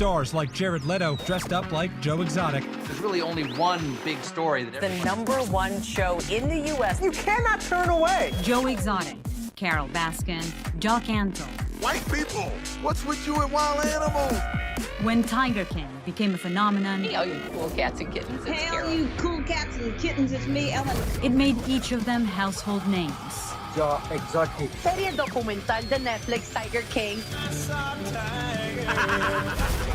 stars like Jared Leto dressed up like Joe Exotic. There's really only one big story that the #1 show in the U.S. You cannot turn away. Joe Exotic, Carol Baskin, Doc Antle. White people, what's with you and wild animals? When Tiger King became a phenomenon, hey, all you cool cats and kittens, it's hey, Carol. all you cool cats and kittens, it's me, Ellen. It made each of them household names. Joe Exotic. Serie documental de Netflix, Tiger King.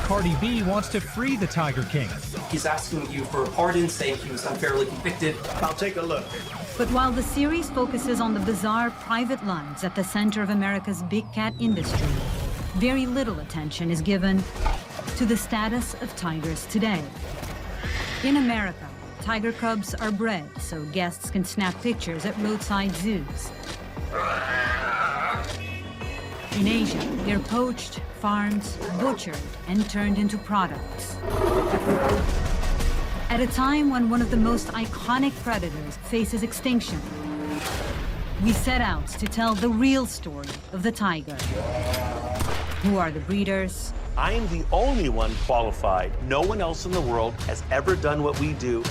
Cardi B wants to free the Tiger King. He's asking you for a pardon, saying he was unfairly convicted. I'll take a look. But while the series focuses on the bizarre private lives at the center of America's big cat industry, very little attention is given to the status of tigers today. In America, tiger cubs are bred so guests can snap pictures at roadside zoos. In Asia, they're poached, farmed, butchered, and turned into products. At a time when one of the most iconic predators faces extinction, we set out to tell the real story of the tiger. Who are the breeders? I am the only one qualified. No one else in the world has ever done what we do.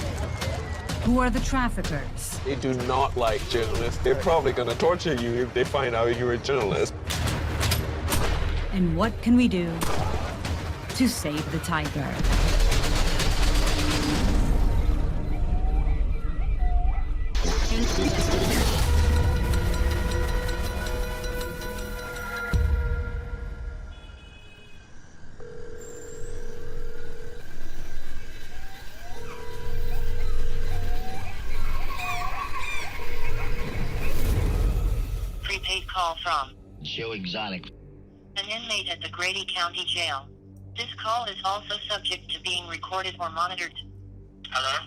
Who are the traffickers? They do not like journalists. They're probably going to torture you if they find out you're a journalist. And what can we do to save the tiger? Prepaid call from Joe Exotic, an inmate at the Grady County Jail. This call is also subject to being recorded or monitored. Hello?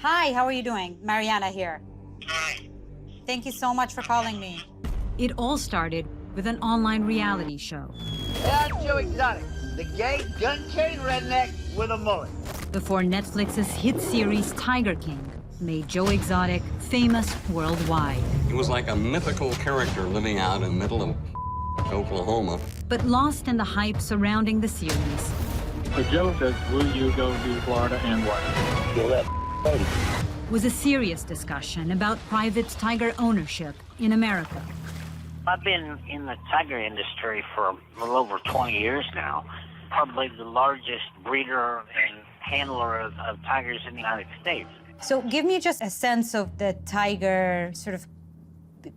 Hi, how are you doing? Mariana here. Hi. Thank you so much for calling me. It all started with an online reality show. Hey, I'm Joe Exotic, the gay gun-carrying redneck with a mullet. Before Netflix's hit series Tiger King made Joe Exotic famous worldwide. He was like a mythical character living out in the middle of Oklahoma. But lost in the hype surrounding the series. So Joe says, will you go to Florida and what? Kill that buddy. Was a serious discussion about private tiger ownership in America. I've been in the tiger industry for a little over 20 years now. Probably the largest breeder and handler of tigers in the United States. So give me just a sense of the tiger sort of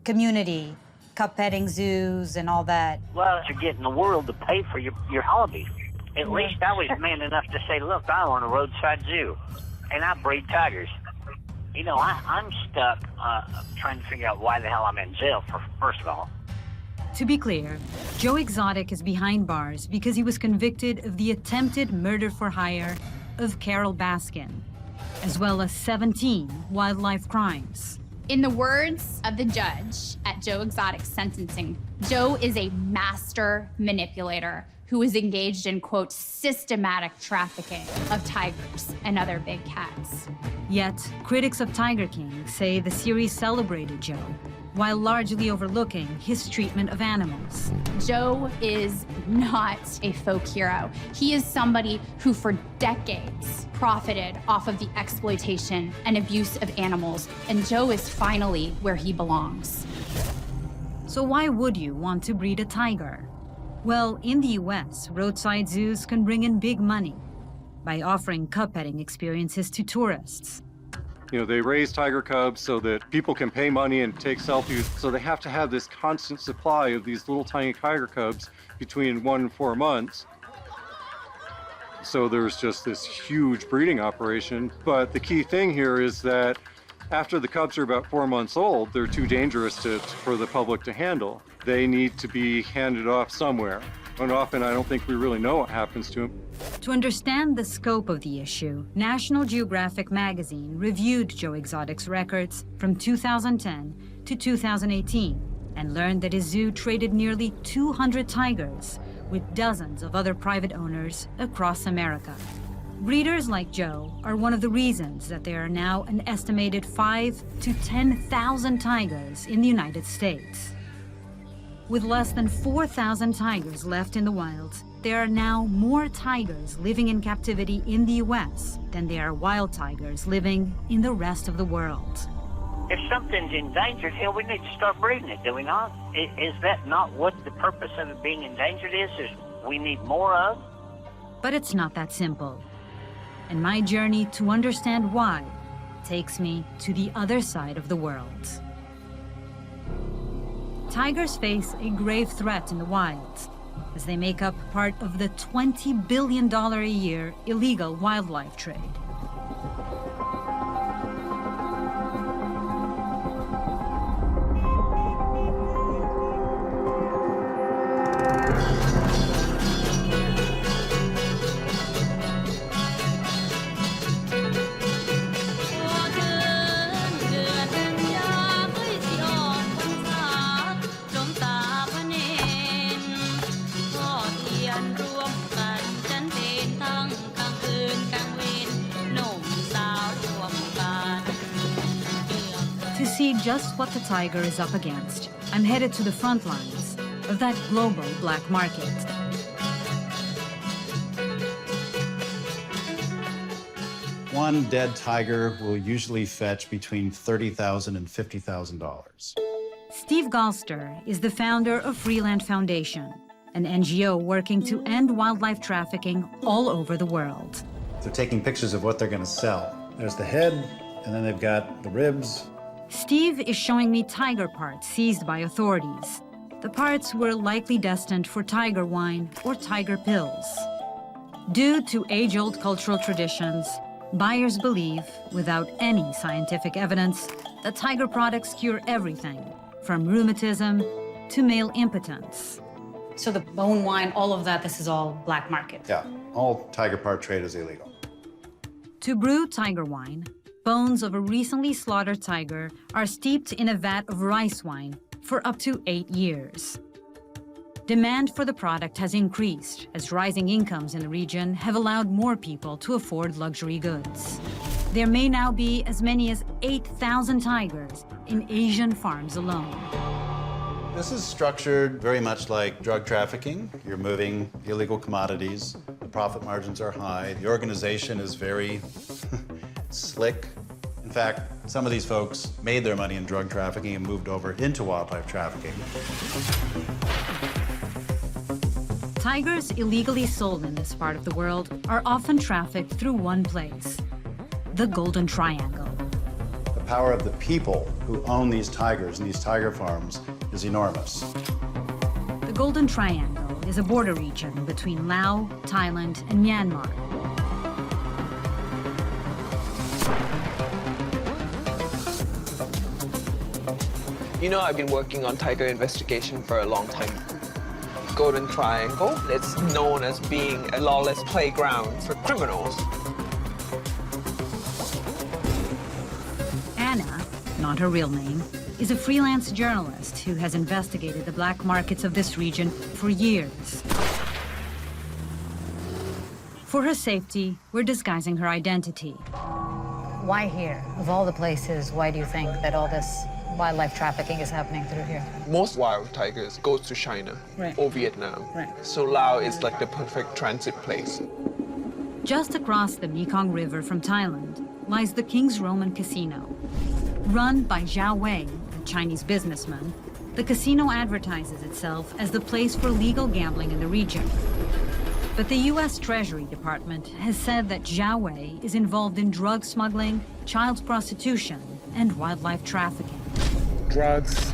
community, cup petting zoos and all that. Well, you're getting the world to pay for your hobby. At least I was man enough to say, look, I own a roadside zoo, and I breed tigers. You know, I'm stuck trying to figure out why the hell I'm in jail, first of all. To be clear, Joe Exotic is behind bars because he was convicted of the attempted murder for hire of Carol Baskin, as well as 17 wildlife crimes. In the words of the judge at Joe Exotic's sentencing, Joe is a master manipulator who is engaged in, quote, systematic trafficking of tigers and other big cats. Yet, critics of Tiger King say the series celebrated Joe, while largely overlooking his treatment of animals. Joe is not a folk hero. He is somebody who for decades profited off of the exploitation and abuse of animals, and Joe is finally where he belongs. So why would you want to breed a tiger? Well, in the US, roadside zoos can bring in big money by offering cub petting experiences to tourists. You know, they raise tiger cubs so that people can pay money and take selfies. So they have to have this constant supply of these little tiny tiger cubs between 1 and 4 months. So there's just this huge breeding operation. But the key thing here is that after the cubs are about 4 months old, they're too dangerous for the public to handle. They need to be handed off somewhere. And often I don't think we really know what happens to them. To understand the scope of the issue, National Geographic magazine reviewed Joe Exotic's records from 2010 to 2018 and learned that his zoo traded nearly 200 tigers with dozens of other private owners across America. Breeders like Joe are one of the reasons that there are now an estimated 5,000 to 10,000 tigers in the United States. With less than 4,000 tigers left in the wild, there are now more tigers living in captivity in the US than there are wild tigers living in the rest of the world. If something's endangered, hell, we need to start breeding it, do we not? Is that not what the purpose of it being endangered is we need more of? But it's not that simple. And my journey to understand why takes me to the other side of the world. Tigers face a grave threat in the wild, as they make up part of the $20 billion a year illegal wildlife trade. To see just what the tiger is up against, I'm headed to the front lines of that global black market. One dead tiger will usually fetch between $30,000 and $50,000. Steve Galster is the founder of Freeland Foundation, an NGO working to end wildlife trafficking all over the world. They're taking pictures of what they're going to sell. There's the head, and then they've got the ribs. Steve is showing me tiger parts seized by authorities. The parts were likely destined for tiger wine or tiger pills. Due to age-old cultural traditions, buyers believe, without any scientific evidence, that tiger products cure everything, from rheumatism to male impotence. So the bone wine, all of that, this is all black market? Yeah, all tiger part trade is illegal. To brew tiger wine, bones of a recently slaughtered tiger are steeped in a vat of rice wine for up to 8 years. Demand for the product has increased as rising incomes in the region have allowed more people to afford luxury goods. There may now be as many as 8,000 tigers in Asian farms alone. This is structured very much like drug trafficking. You're moving illegal commodities. The profit margins are high. The organization is very slick. In fact, some of these folks made their money in drug trafficking and moved over into wildlife trafficking. Tigers illegally sold in this part of the world are often trafficked through one place, the Golden Triangle. The power of the people who own these tigers and these tiger farms is enormous. The Golden Triangle is a border region between Laos, Thailand, and Myanmar. You know, I've been working on tiger investigation for a long time. Golden Triangle, it's known as being a lawless playground for criminals. Anna, not her real name, is a freelance journalist who has investigated the black markets of this region for years. For her safety, we're disguising her identity. Why here? Of all the places, why do you think that all this wildlife trafficking is happening through here? Most wild tigers go to China or Vietnam. So Laos is like the perfect transit place. Just across the Mekong River from Thailand lies the King's Roman Casino. Run by Zhao Wei, a Chinese businessman, the casino advertises itself as the place for legal gambling in the region. But the U.S. Treasury Department has said that Zhao Wei is involved in drug smuggling, child prostitution, and wildlife trafficking. Drugs,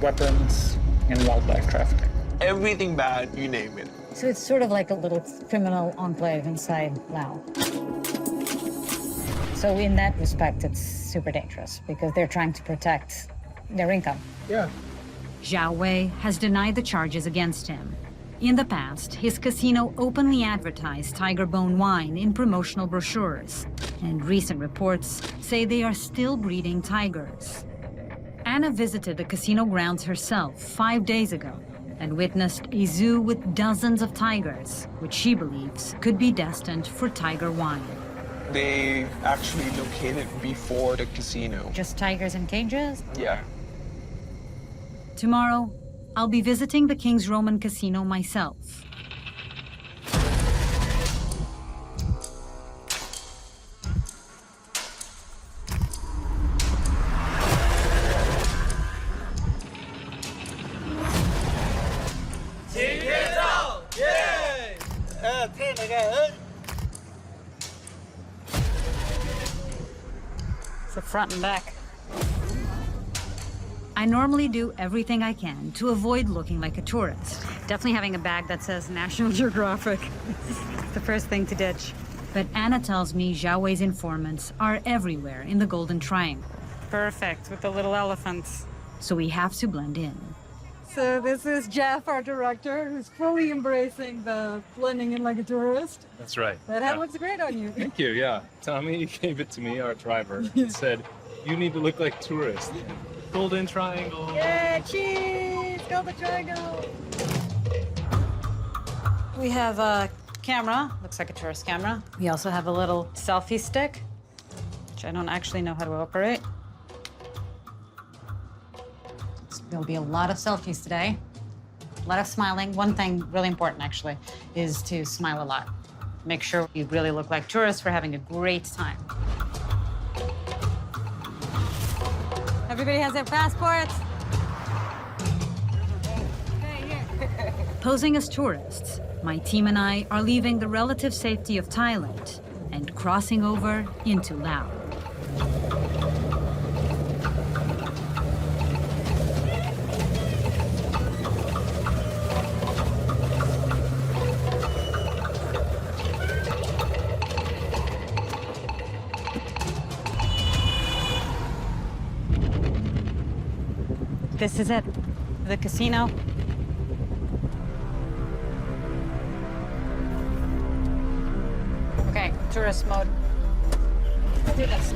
weapons, and wildlife trafficking. Everything bad, you name it. So it's sort of like a little criminal enclave inside Laos. So in that respect, it's super dangerous because they're trying to protect their income. Yeah. Zhao Wei has denied the charges against him. In the past, his casino openly advertised tiger bone wine in promotional brochures, and recent reports say they are still breeding tigers. Anna visited the casino grounds herself 5 days ago and witnessed a zoo with dozens of tigers, which she believes could be destined for tiger wine. They actually located before the casino. Just tigers in cages? Yeah. Tomorrow, I'll be visiting the King's Roman Casino myself. It's the front and back. I normally do everything I can to avoid looking like a tourist. Definitely having a bag that says National Geographic. It's the first thing to ditch. But Anna tells me Xiaowei's informants are everywhere in the Golden Triangle. Perfect, with the little elephants. So we have to blend in. So this is Jeff, our director, who's fully embracing the blending in like a tourist. That's right. That hat looks great on you. Thank you, yeah. Tommy gave it to me, our driver, and said, you need to look like tourists. Golden Triangle. Yeah, cheese! Golden Triangle! We have a camera, looks like a tourist camera. We also have a little selfie stick, which I don't actually know how to operate. There'll be a lot of selfies today, a lot of smiling. One thing really important, actually, is to smile a lot. Make sure you really look like tourists. We're having a great time. Everybody has their passports. Posing as tourists, my team and I are leaving the relative safety of Thailand and crossing over into Laos. This is it, the casino. Okay, tourist mode. Let's do this.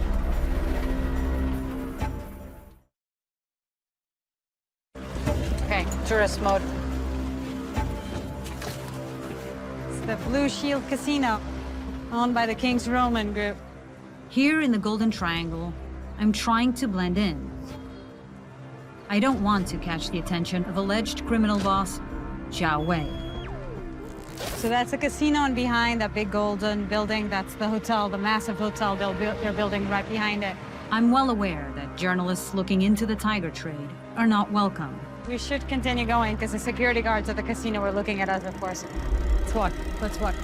Okay, tourist mode. It's the Blue Shield Casino, owned by the King's Roman Group. Here in the Golden Triangle, I'm trying to blend in. I don't want to catch the attention of alleged criminal boss, Xiaowei. So that's a casino, and behind that big golden building, that's the hotel, the massive hotel they're building right behind it. I'm well aware that journalists looking into the tiger trade are not welcome. We should continue going, because the security guards at the casino are looking at us, of course. Let's walk, let's walk.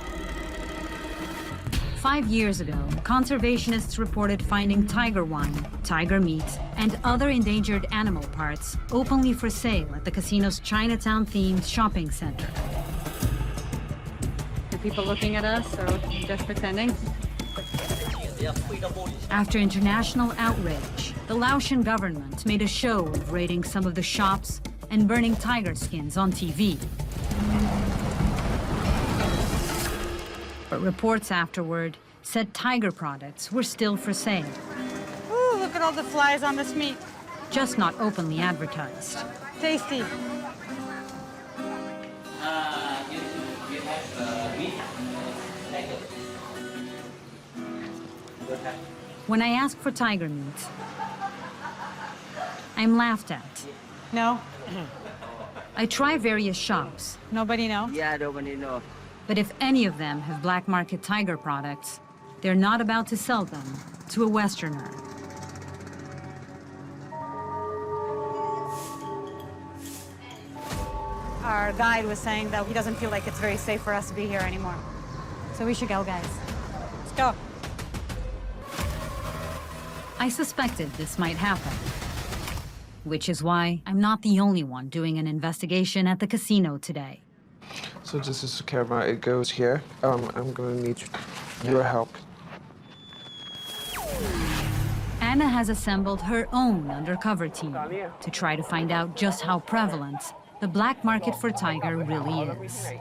5 years ago, conservationists reported finding tiger wine, tiger meat, and other endangered animal parts openly for sale at the casino's Chinatown-themed shopping center. Are people looking at us, or just pretending? After international outrage, the Laotian government made a show of raiding some of the shops and burning tiger skins on TV. But reports afterward said tiger products were still for sale. Ooh, look at all the flies on this meat. Just not openly advertised. Tasty. When I ask for tiger meat, I'm laughed at. No. I try various shops. Nobody know? Yeah, nobody know. But if any of them have black market tiger products, they're not about to sell them to a Westerner. Our guide was saying that he doesn't feel like it's very safe for us to be here anymore. So we should go, guys. Let's go. I suspected this might happen, which is why I'm not the only one doing an investigation at the casino today. So this is the camera, it goes here. I'm gonna need your help. Anna has assembled her own undercover team to try to find out just how prevalent the black market for tiger really is.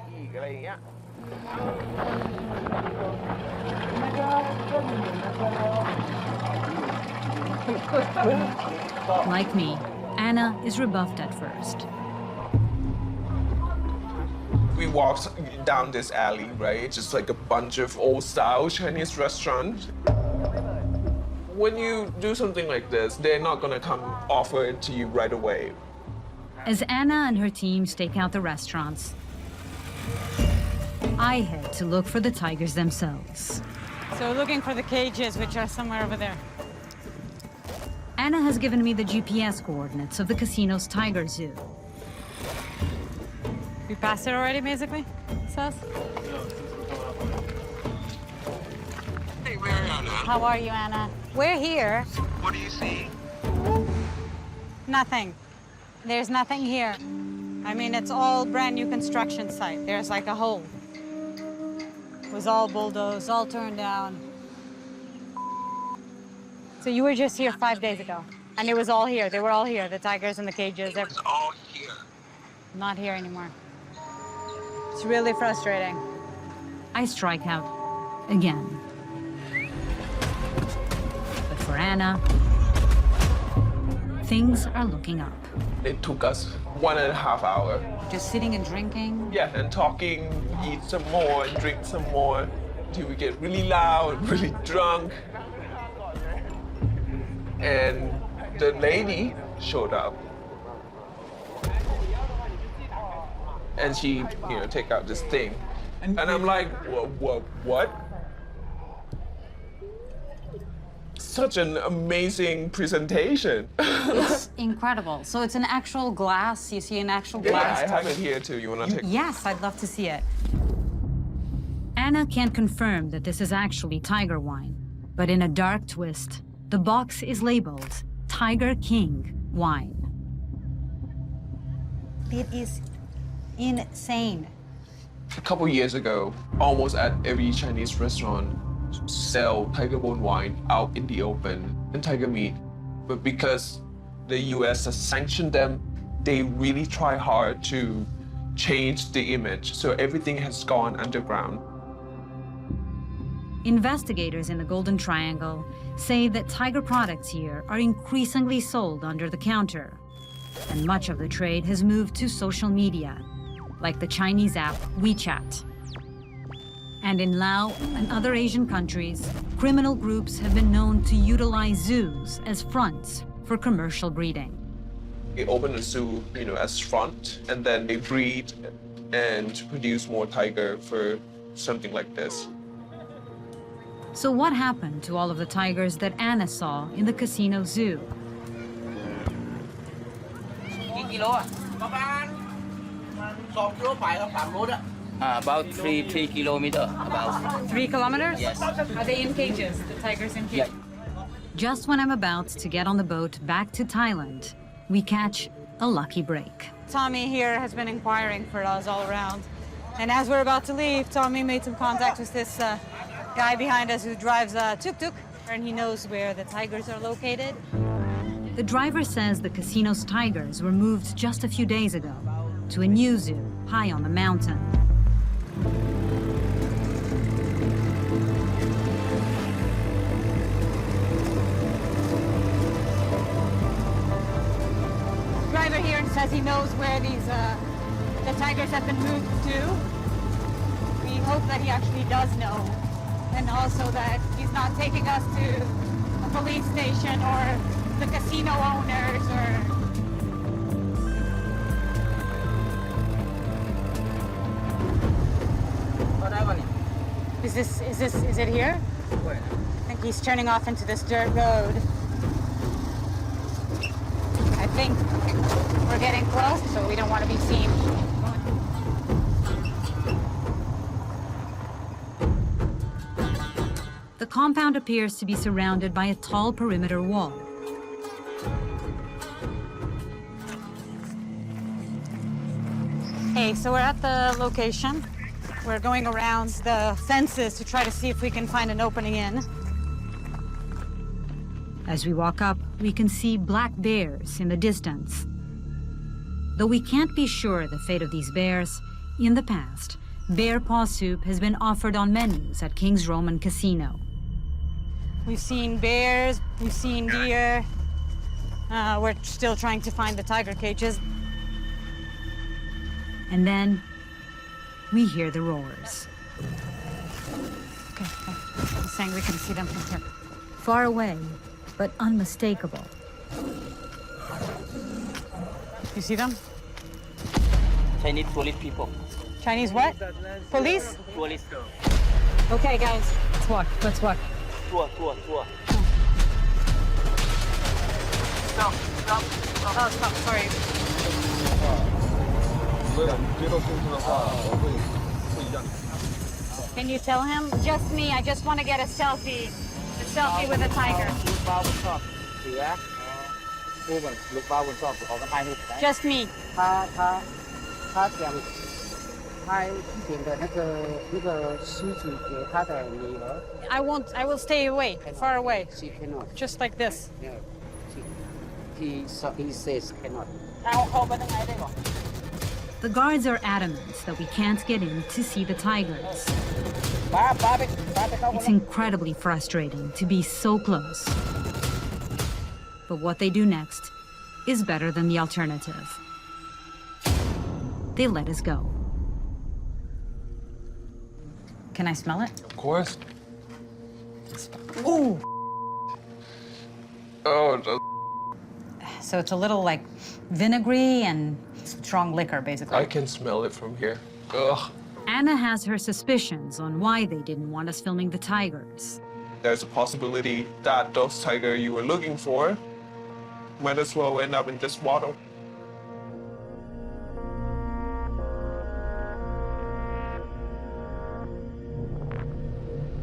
Like me, Anna is rebuffed at first. We walked down this alley, right? Just like a bunch of old-style Chinese restaurants. When you do something like this, they're not gonna come offer it to you right away. As Anna and her team stake out the restaurants, I head to look for the tigers themselves. So we're looking for the cages, which are somewhere over there. Anna has given me the GPS coordinates of the casino's tiger zoo. We passed it already, basically, Sus? Hey, where are you, Anna? How are you, Anna? We're here. What do you see? Nothing. There's nothing here. I mean, it's all brand new construction site. There's like a hole. It was all bulldozed, all turned down. So you were just here 5 days ago, and it was all here. They were all here, the tigers and the cages. It's all here. Not here anymore. It's really frustrating. I strike out again. But for Anna, things are looking up. It took us 1.5 hours. Just sitting and drinking? Yeah, and talking, eat some more, and drink some more, till we get really loud, really drunk. And the lady showed up. And she, take out this thing. And I'm like, what? Such an amazing presentation. It's incredible. So it's an actual glass. You see an actual glass. Yeah, I have it here too. You want to take? Yes, I'd love to see it. Anna can't confirm that this is actually tiger wine, but in a dark twist, the box is labeled Tiger King wine. It is insane. A couple years ago, almost at every Chinese restaurant sell tiger bone wine out in the open and tiger meat. But because the US has sanctioned them, they really try hard to change the image. So everything has gone underground. Investigators in the Golden Triangle say that tiger products here are increasingly sold under the counter. And much of the trade has moved to social media, like the Chinese app WeChat. And in Laos and other Asian countries, criminal groups have been known to utilize zoos as fronts for commercial breeding. They open a zoo, as front, and then they breed and produce more tiger for something like this. So what happened to all of the tigers that Anna saw in the casino zoo? About 3 kilometers. About 3 kilometers? Yes. Are they in cages? The tigers in cages? Just when I'm about to get on the boat back to Thailand, we catch a lucky break. Tommy here has been inquiring for us all around. And as we're about to leave, Tommy made some contact with this guy behind us who drives a tuk-tuk, and he knows where the tigers are located. The driver says the casino's tigers were moved just a few days ago to a new zoo high on the mountain. Driver here says he knows where these the tigers have been moved to. We hope that he actually does know, and also that he's not taking us to a police station or the casino owners or. Is it here? I think he's turning off into this dirt road. I think we're getting close, so we don't want to be seen. The compound appears to be surrounded by a tall perimeter wall. Hey, so we're at the location. We're going around the fences to try to see if we can find an opening in. As we walk up, we can see black bears in the distance. Though we can't be sure the fate of these bears, in the past, bear paw soup has been offered on menus at King's Roman Casino. We've seen bears, we've seen deer. We're still trying to find the tiger cages. And then we hear the roars. Okay. He's saying we can see them from here. Far away, but unmistakable. You see them? Chinese tourist people. Chinese what? Police? Tourist. Okay, guys, let's walk. Let's walk. Tour. Stop. Oh, stop. Sorry. Can you tell him? Just me. I just want to get a selfie. A selfie with a tiger. Just me. I will stay away, far away. She cannot. Just like this. Yeah. He says cannot. The guards are adamant that we can't get in to see the tigers. It's incredibly frustrating to be so close. But what they do next is better than the alternative. They let us go. Can I smell it? Of course. Ooh! Oh, So it's a little like vinegary and strong liquor, basically. I can smell it from here. Ugh. Anna has her suspicions on why they didn't want us filming the tigers. There's a possibility that those tigers you were looking for might as well end up in this water.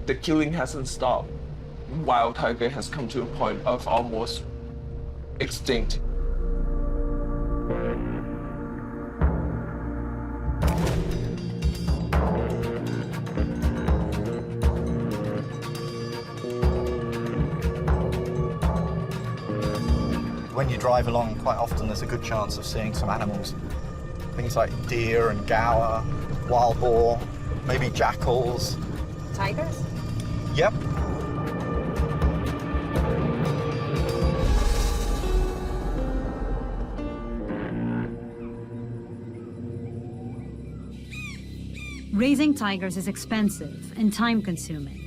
The killing hasn't stopped. Wild tiger has come to a point of almost extinct. When you drive along, quite often there's a good chance of seeing some animals. Things like deer and gaur, wild boar, maybe jackals. Tigers? Yep. Raising tigers is expensive and time-consuming.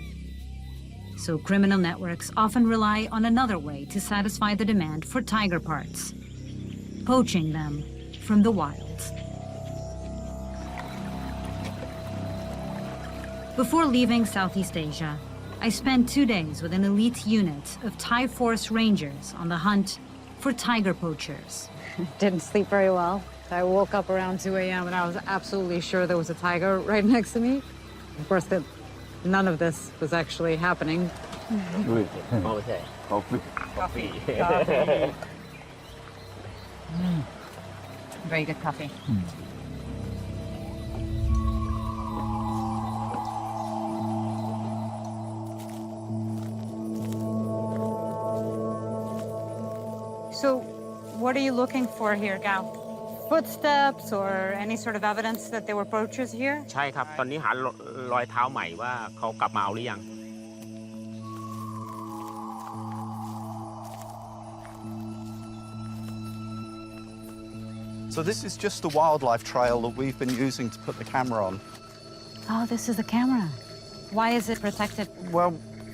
So criminal networks often rely on another way to satisfy the demand for tiger parts: poaching them from the wild. Before leaving Southeast Asia, I spent 2 days with an elite unit of Thai Forest Rangers on the hunt for tiger poachers. Didn't sleep very well. I woke up around 2 a.m. and I was absolutely sure there was a tiger right next to me. Of course, none of this was actually happening. Coffee. Very good coffee. So, what are you looking for here, Gao? Footsteps or any sort of evidence that there were poachers here? ใช่ครับ ตอนนี้หารอยเท้าใหม่ว่าเขากลับมาเอาหรือยัง So this is just the wildlife trail that we've been using to put the camera on. Oh, this is the camera. Why is it protected? Well,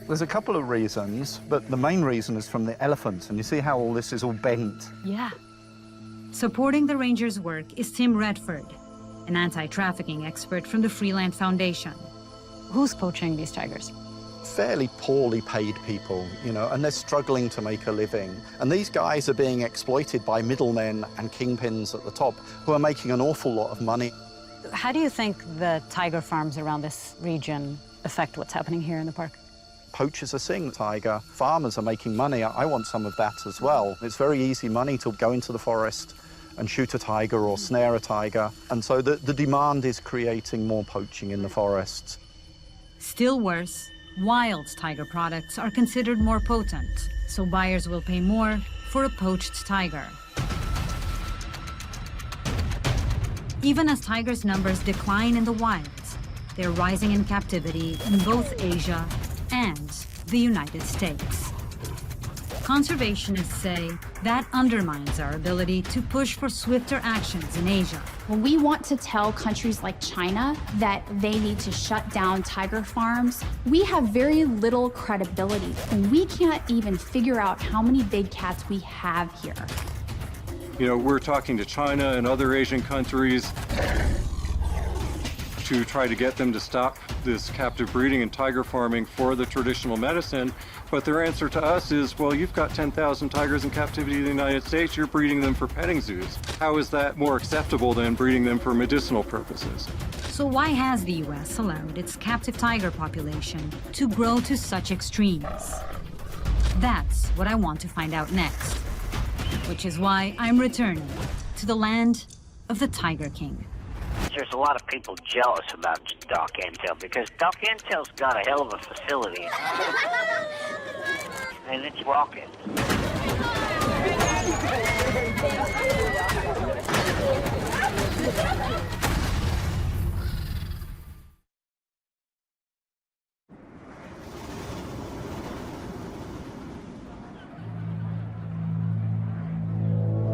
there's a couple of reasons, but the main reason is from the elephants, and you see how all this is all bent? Yeah. Supporting the Rangers' work is Tim Redford, an anti-trafficking expert from the Freeland Foundation. Who's poaching these tigers? Fairly poorly paid people, you know, and they're struggling to make a living. And these guys are being exploited by middlemen and kingpins at the top who are making an awful lot of money. How do you think the tiger farms around this region affect what's happening here in the park? Poachers are seeing the tiger, farmers are making money. I want some of that as well. It's very easy money to go into the forest and shoot a tiger or snare a tiger. And so the demand is creating more poaching in the forests. Still worse, wild tiger products are considered more potent, so buyers will pay more for a poached tiger. Even as tigers' numbers decline in the wild, they're rising in captivity in both Asia and the United States. Conservationists say that undermines our ability to push for swifter actions in Asia. When we want to tell countries like China that they need to shut down tiger farms, we have very little credibility, and we can't even figure out how many big cats we have here. You know, we're talking to China and other Asian countries to try to get them to stop this captive breeding and tiger farming for the traditional medicine. But their answer to us is, well, you've got 10,000 tigers in captivity in the United States, you're breeding them for petting zoos. How is that more acceptable than breeding them for medicinal purposes? So why has the US allowed its captive tiger population to grow to such extremes? That's what I want to find out next, which is why I'm returning to the land of the Tiger King. There's a lot of people jealous about Doc Antle because Doc Antle's got a hell of a facility. And it's rocking.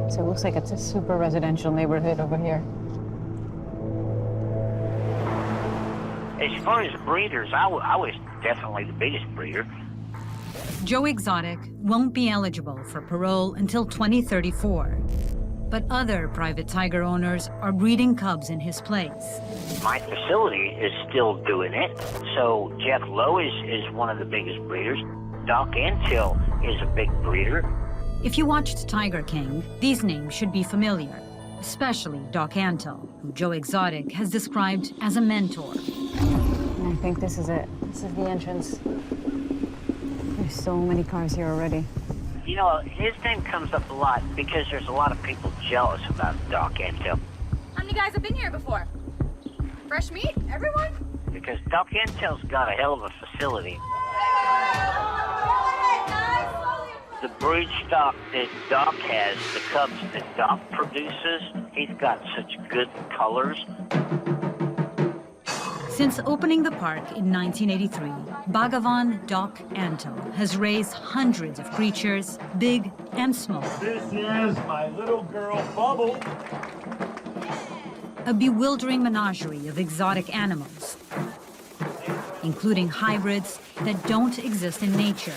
So it looks like it's a super residential neighborhood over here. As far as breeders, I was definitely the biggest breeder. Joe Exotic won't be eligible for parole until 2034. But other private tiger owners are breeding cubs in his place. My facility is still doing it. So Jeff Lowe is one of the biggest breeders. Doc Antle is a big breeder. If you watched Tiger King, these names should be familiar, especially Doc Antle, who Joe Exotic has described as a mentor. And I think this is it. This is the entrance. There's so many cars here already. You know, his name comes up a lot because there's a lot of people jealous about Doc Antle. How many guys have been here before? Fresh meat? Everyone? Because Doc Antle's got a hell of a facility. The brood stock that Doc has, the cubs that Doc produces, he's got such good colors. Since opening the park in 1983, Bhagavan Doc Antle has raised hundreds of creatures, big and small. This is my little girl, Bubble. A bewildering menagerie of exotic animals, including hybrids that don't exist in nature.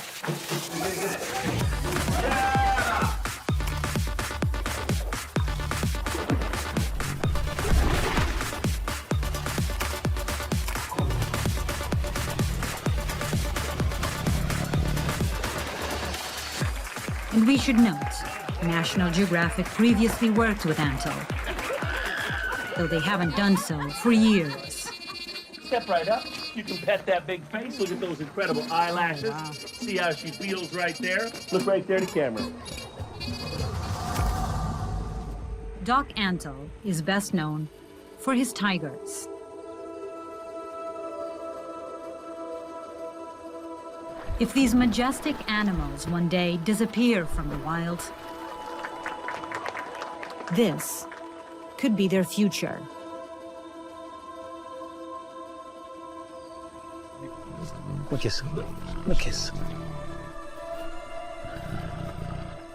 And we should note, National Geographic previously worked with Antle, though they haven't done so for years. Step right up. You can pet that big face. Look at those incredible eyelashes. Wow. See how she feels right there? Look right there to camera. Doc Antle is best known for his tigers. If these majestic animals one day disappear from the wild, this could be their future.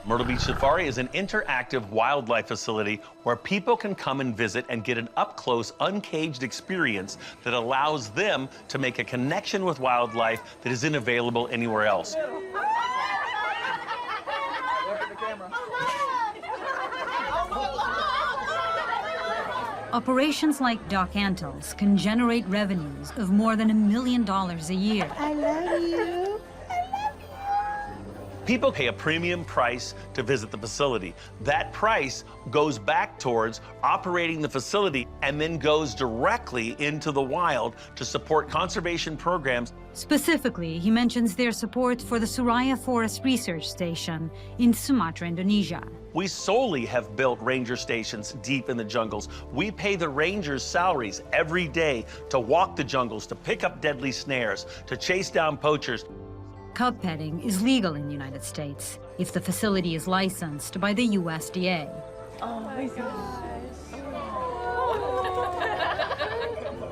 Myrtle Beach Safari is an interactive wildlife facility where people can come and visit and get an up-close, uncaged experience that allows them to make a connection with wildlife that isn't available anywhere else. Operations like Doc Antle's can generate revenues of more than $1 million a year. I love you. People pay a premium price to visit the facility. That price goes back towards operating the facility and then goes directly into the wild to support conservation programs. Specifically, he mentions their support for the Suraya Forest Research Station in Sumatra, Indonesia. We solely have built ranger stations deep in the jungles. We pay the rangers salaries every day to walk the jungles, to pick up deadly snares, to chase down poachers. Cub petting is legal in the United States if the facility is licensed by the USDA. Oh my gosh.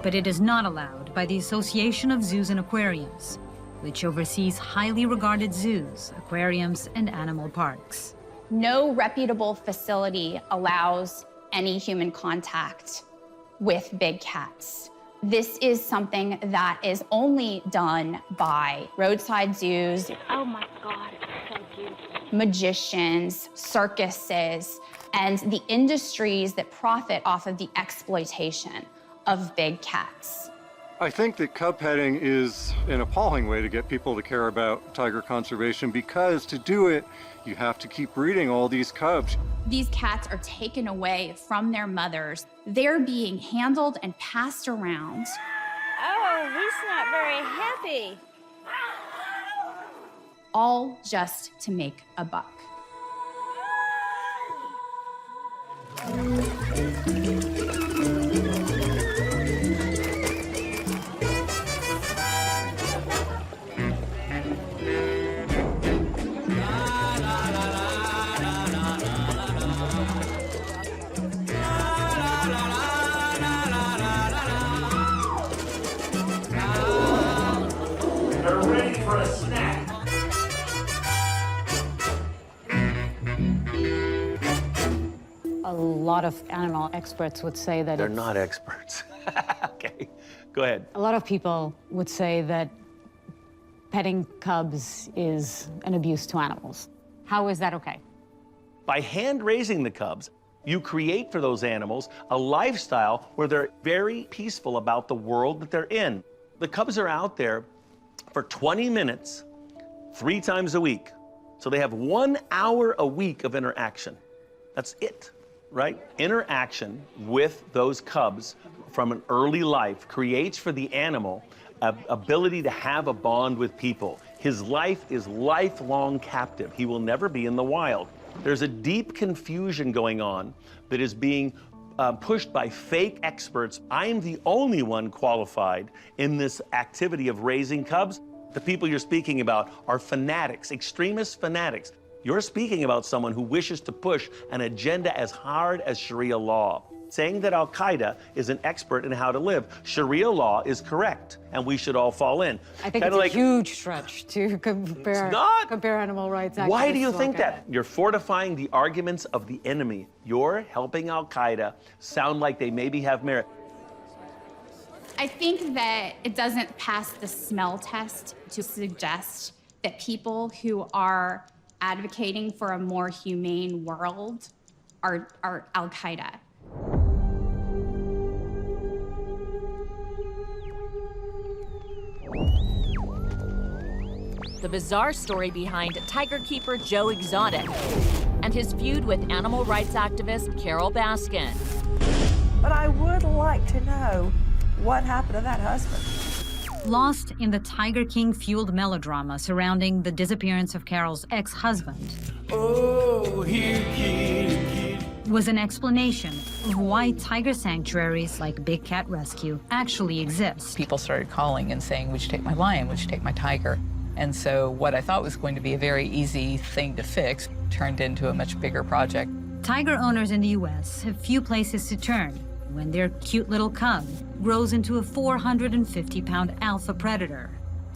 But it is not allowed by the Association of Zoos and Aquariums, which oversees highly regarded zoos, aquariums, and animal parks. No reputable facility allows any human contact with big cats. This is something that is only done by roadside zoos. Oh my God, thank you. magicians, circuses, and the industries that profit off of the exploitation of big cats. I think that cub petting is an appalling way to get people to care about tiger conservation, because to do it, you have to keep breeding all these cubs. These cats are taken away from their mothers. They're being handled and passed around. Oh, he's not very happy. All just to make a buck. They're ready for a snack. A lot of animal experts would say that They're not experts. Okay, go ahead. A lot of people would say that petting cubs is an abuse to animals. How is that okay? By hand raising the cubs, you create for those animals a lifestyle where they're very peaceful about the world that they're in. The cubs are out there for 20 minutes, 3 times a week. So they have 1 hour a week of interaction. That's it, right? Interaction with those cubs from an early life creates for the animal an ability to have a bond with people. His life is lifelong captive. He will never be in the wild. There's a deep confusion going on that is being pushed by fake experts. I'm the only one qualified in this activity of raising cubs. The people you're speaking about are fanatics, extremist fanatics. You're speaking about someone who wishes to push an agenda as hard as Sharia law. Saying that Al-Qaeda is an expert in how to live. Sharia law is correct, and we should all fall in. I think it's a huge stretch to compare animal rights activists. Why do you think to that? You're fortifying the arguments of the enemy. You're helping Al-Qaeda sound like they maybe have merit. I think that it doesn't pass the smell test to suggest that people who are advocating for a more humane world are Al-Qaeda. The bizarre story behind tiger keeper Joe Exotic and his feud with animal rights activist Carol Baskin. But I would like to know what happened to that husband. Lost in the Tiger King-fueled melodrama surrounding the disappearance of Carol's ex-husband was an explanation of why tiger sanctuaries like Big Cat Rescue actually exist. People started calling and saying, would you take my lion, would you take my tiger? And so what I thought was going to be a very easy thing to fix turned into a much bigger project. Tiger owners in the US have few places to turn when their cute little cub grows into a 450-pound alpha predator,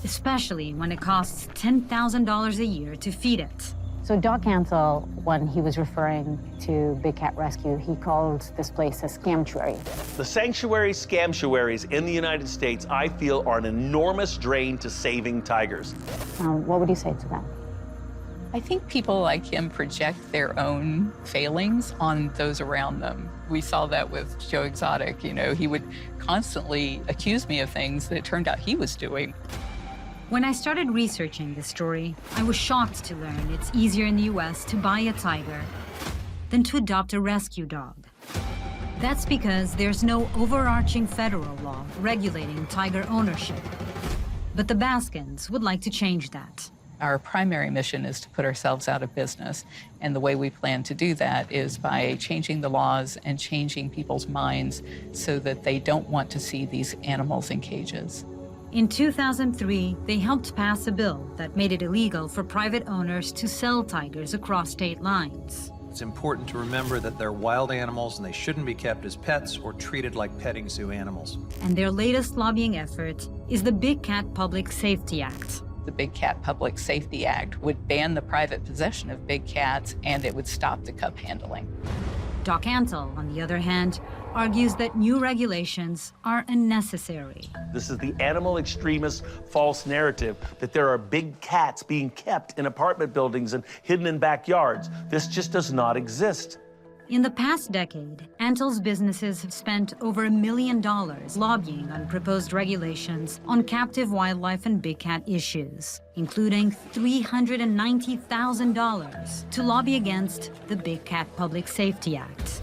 especially when it costs $10,000 a year to feed it. So Doc Antle, when he was referring to Big Cat Rescue, he called this place a scamtuary. The sanctuaries, scamtuaries in the United States, I feel, are an enormous drain to saving tigers. What would you say to them? I think people like him project their own failings on those around them. We saw that with Joe Exotic. You know, he would constantly accuse me of things that it turned out he was doing. When I started researching this story, I was shocked to learn it's easier in the US to buy a tiger than to adopt a rescue dog. That's because there's no overarching federal law regulating tiger ownership. But the Baskins would like to change that. Our primary mission is to put ourselves out of business, and the way we plan to do that is by changing the laws and changing people's minds so that they don't want to see these animals in cages. In 2003, they helped pass a bill that made it illegal for private owners to sell tigers across state lines. It's important to remember that they're wild animals and they shouldn't be kept as pets or treated like petting zoo animals. And their latest lobbying effort is the Big Cat Public Safety Act. The Big Cat Public Safety Act would ban the private possession of big cats, and it would stop the cub handling. Doc Antle, on the other hand, argues that new regulations are unnecessary. This is the animal extremist false narrative that there are big cats being kept in apartment buildings and hidden in backyards. This just does not exist. In the past decade, Antle's businesses have spent over $1 million lobbying on proposed regulations on captive wildlife and big cat issues, including $390,000 to lobby against the Big Cat Public Safety Act.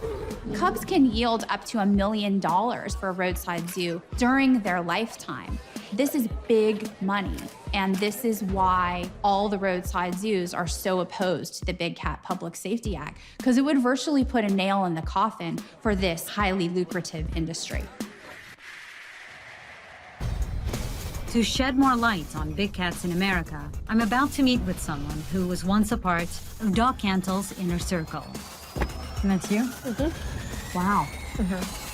Cubs can yield up to $1 million for a roadside zoo during their lifetime. This is big money, and this is why all the roadside zoos are so opposed to the Big Cat Public Safety Act, because it would virtually put a nail in the coffin for this highly lucrative industry. To shed more light on big cats in America, I'm about to meet with someone who was once a part of Doc Antle's inner circle. And that's you? Mm-hmm. Wow. Mm-hmm.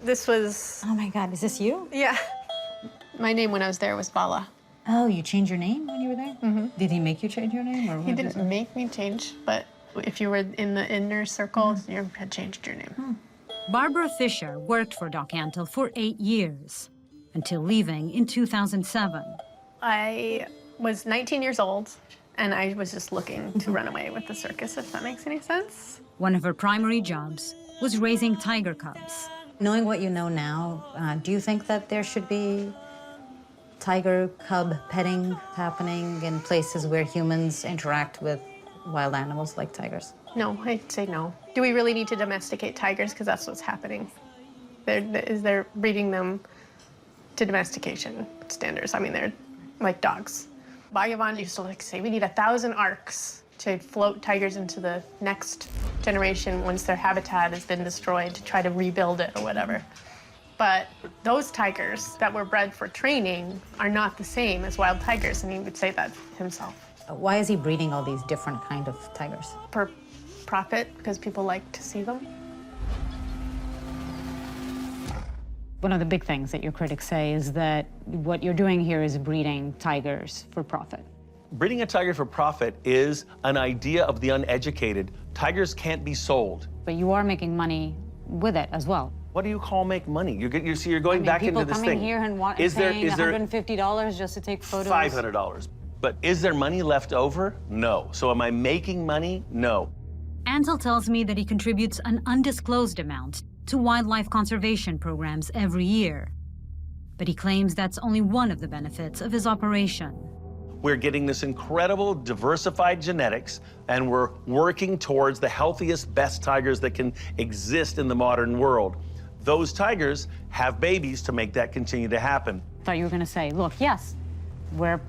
This was... Oh my God, is this you? Yeah. My name when I was there was Bala. Oh, you changed your name when you were there? Mm-hmm. Did he make you change your name? Or He didn't make me change, but if you were in the inner circle, you had changed your name. Barbara Fisher worked for Doc Antle for 8 years, until leaving in 2007. I was 19 years old, and I was just looking to run away with the circus, if that makes any sense. One of her primary jobs was raising tiger cubs. Knowing what you know now, do you think that there should be tiger cub petting happening in places where humans interact with wild animals like tigers? No, I'd say no. Do we really need to domesticate tigers? Because that's what's happening. They're breeding them to domestication standards. I mean, they're like dogs. Bhagavan used to say we need 1,000 arcs to float tigers into the next generation once their habitat has been destroyed to try to rebuild it or whatever. But those tigers that were bred for training are not the same as wild tigers, and he would say that himself. Why is he breeding all these different kind of tigers? For profit, because people like to see them. One of the big things that your critics say is that what you're doing here is breeding tigers for profit. Breeding a tiger for profit is an idea of the uneducated. Tigers can't be sold. But you are making money with it as well. What do you call make money? You're going back into this thing. People coming here and paying $150 just to take photos? $500. But is there money left over? No. So am I making money? No. Antle tells me that he contributes an undisclosed amount to wildlife conservation programs every year. But he claims that's only one of the benefits of his operation. We're getting this incredible diversified genetics, and we're working towards the healthiest, best tigers that can exist in the modern world. Those tigers have babies to make that continue to happen. I thought you were going to say, look, yes,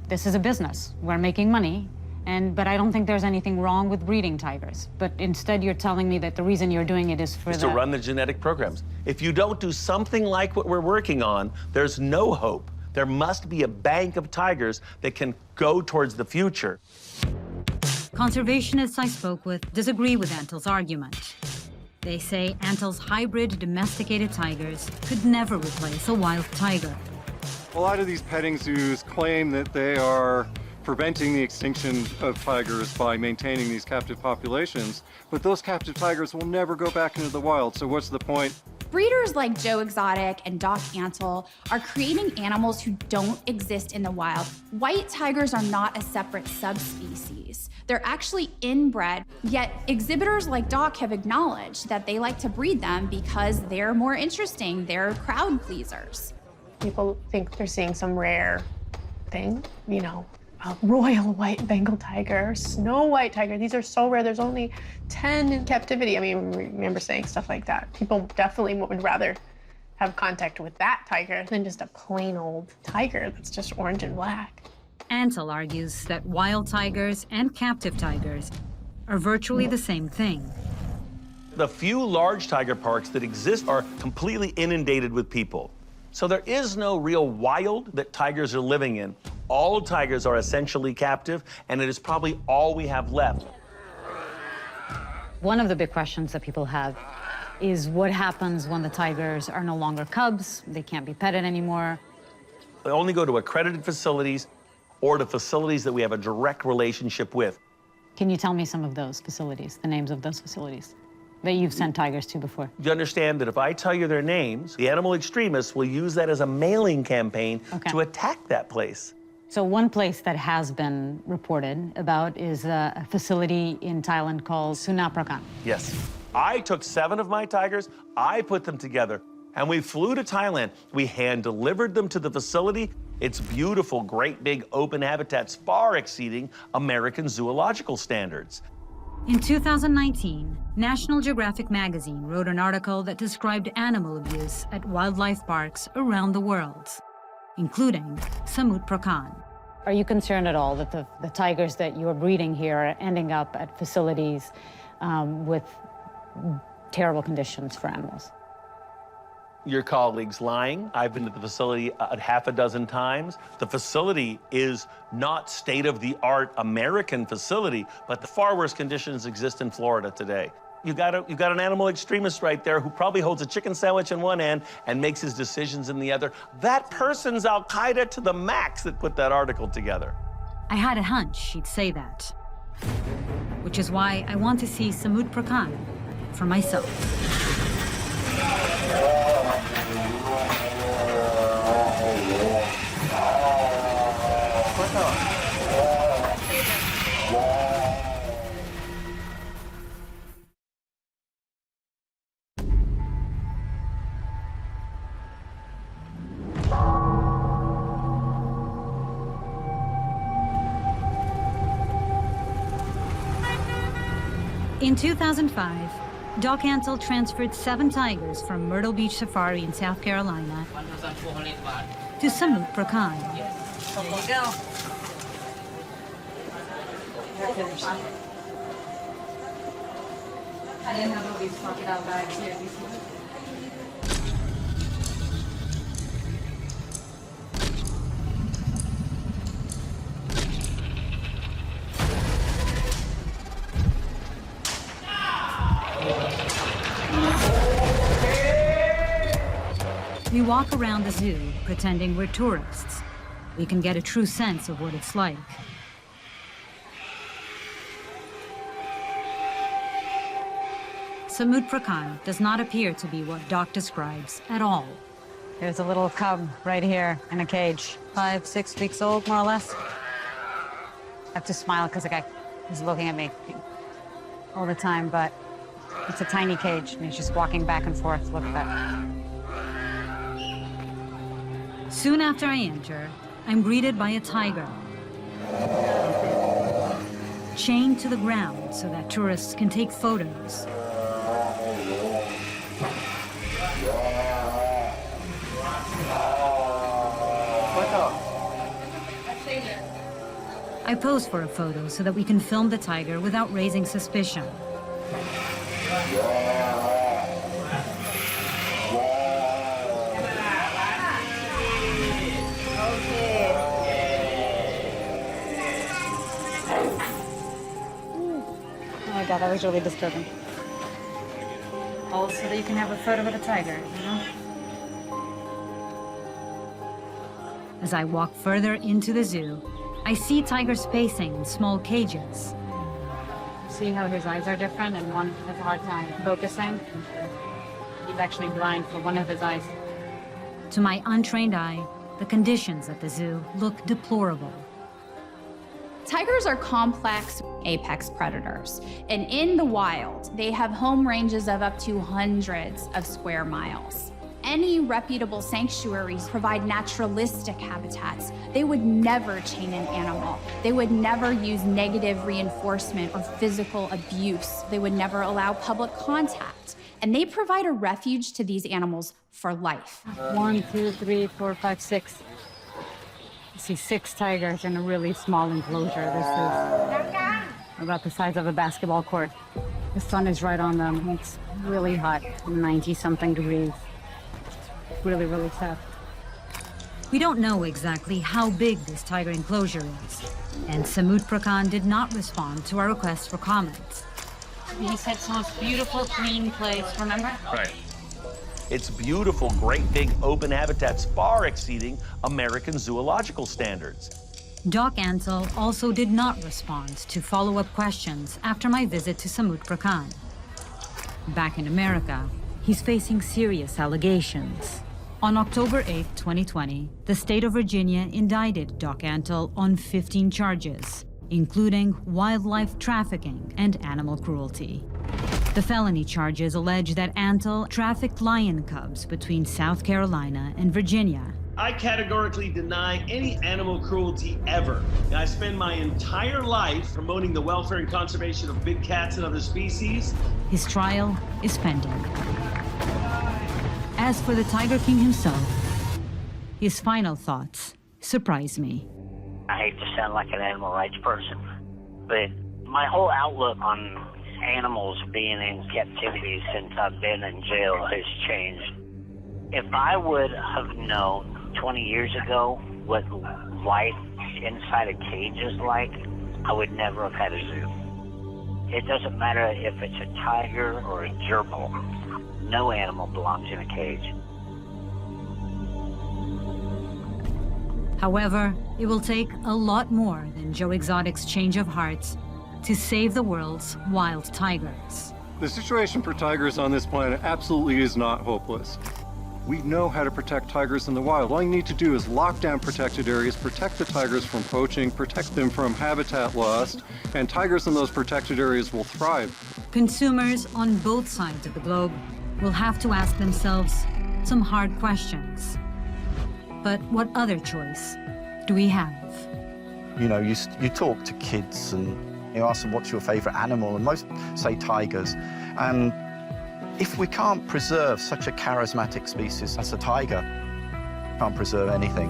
this is a business. We're making money, but I don't think there's anything wrong with breeding tigers. But instead, you're telling me that the reason you're doing it is to run the genetic programs. If you don't do something like what we're working on, there's no hope. There must be a bank of tigers that can go towards the future. Conservationists I spoke with disagree with Antle's argument. They say Antle's hybrid domesticated tigers could never replace a wild tiger. A lot of these petting zoos claim that they are preventing the extinction of tigers by maintaining these captive populations, but those captive tigers will never go back into the wild, so what's the point? Breeders like Joe Exotic and Doc Antle are creating animals who don't exist in the wild. White tigers are not a separate subspecies. They're actually inbred, yet exhibitors like Doc have acknowledged that they like to breed them because they're more interesting. They're crowd pleasers. People think they're seeing some rare thing, you know, a royal white Bengal tiger, snow white tiger. These are so rare. There's only 10 in captivity. I mean, remember saying stuff like that. People definitely would rather have contact with that tiger than just a plain old tiger that's just orange and black. Antle argues that wild tigers and captive tigers are virtually the same thing. The few large tiger parks that exist are completely inundated with people. So there is no real wild that tigers are living in. All tigers are essentially captive, and it is probably all we have left. One of the big questions that people have is what happens when the tigers are no longer cubs, they can't be petted anymore. They only go to accredited facilities or to facilities that we have a direct relationship with. Can you tell me some of those facilities, the names of those facilities that you've sent tigers to before? You understand that if I tell you their names, the animal extremists will use that as a mailing campaign to attack that place. So one place that has been reported about is a facility in Thailand called Sunaprakan. Yes. I took 7 of my tigers, I put them together, and we flew to Thailand. We hand-delivered them to the facility. It's beautiful, great big open habitats, far exceeding American zoological standards. In 2019, National Geographic magazine wrote an article that described animal abuse at wildlife parks around the world, including Samut Prakan. Are you concerned at all that the tigers that you are breeding here are ending up at facilities with terrible conditions for animals? Your colleague's lying. I've been to the facility a half a dozen times. The facility is not state-of-the-art American facility, but the far worse conditions exist in Florida today. You've got an animal extremist right there who probably holds a chicken sandwich in one hand and makes his decisions in the other. That person's Al-Qaeda to the max that put that article together. I had a hunch she'd say that, which is why I want to see Samut Prakan for myself. In 2005, Doc Antle transferred 7 tigers from Myrtle Beach Safari in South Carolina to Samut Prakan. There you go. I didn't have all these crocodile bags here. We walk around the zoo pretending we're tourists. We can get a true sense of what it's like. Samut Prakan does not appear to be what Doc describes at all. There's a little cub right here in a cage, 5, 6 weeks old, more or less. I have to smile because the guy is looking at me all the time, but it's a tiny cage, and he's just walking back and forth. Look at that. Soon after I enter, I'm greeted by a tiger, chained to the ground so that tourists can take photos. I pose for a photo so that we can film the tiger without raising suspicion. Oh my God, that was really disturbing. All so that you can have a photo with a tiger, you know? As I walk further into the zoo, I see tigers spacing in small cages. See how his eyes are different and one has a hard time focusing? He's actually blind for one of his eyes. To my untrained eye, the conditions at the zoo look deplorable. Tigers are complex apex predators, and in the wild, they have home ranges of up to hundreds of square miles. Any reputable sanctuaries provide naturalistic habitats. They would never chain an animal. They would never use negative reinforcement or physical abuse. They would never allow public contact. And they provide a refuge to these animals for life. 1, 2, 3, 4, 5, 6. I see 6 tigers in a really small enclosure. This is about the size of a basketball court. The sun is right on them. It's really hot, 90-something degrees. Really, really sad. We don't know exactly how big this tiger enclosure is, and Samut Prakan did not respond to our request for comments. He said it's the most beautiful, clean place, remember? Right. its beautiful, great big open habitats far exceeding American zoological standards. Doc Antle also did not respond to follow-up questions after my visit to Samut Prakan. Back in America, he's facing serious allegations. On October 8, 2020, the state of Virginia indicted Doc Antle on 15 charges, including wildlife trafficking and animal cruelty. The felony charges allege that Antle trafficked lion cubs between South Carolina and Virginia. I categorically deny any animal cruelty ever. I spend my entire life promoting the welfare and conservation of big cats and other species. His trial is pending. As for the Tiger King himself, his final thoughts surprise me. I hate to sound like an animal rights person, but my whole outlook on animals being in captivity since I've been in jail has changed. If I would have known 20 years ago what life inside a cage is like, I would never have had a zoo. It doesn't matter if it's a tiger or a gerbil. No animal belongs in a cage. However, it will take a lot more than Joe Exotic's change of heart to save the world's wild tigers. The situation for tigers on this planet absolutely is not hopeless. We know how to protect tigers in the wild. All you need to do is lock down protected areas, protect the tigers from poaching, protect them from habitat loss, and tigers in those protected areas will thrive. Consumers on both sides of the globe will have to ask themselves some hard questions. But what other choice do we have? You know, you talk to kids and you ask them what's your favorite animal, and most say tigers. And if we can't preserve such a charismatic species as a tiger, we can't preserve anything.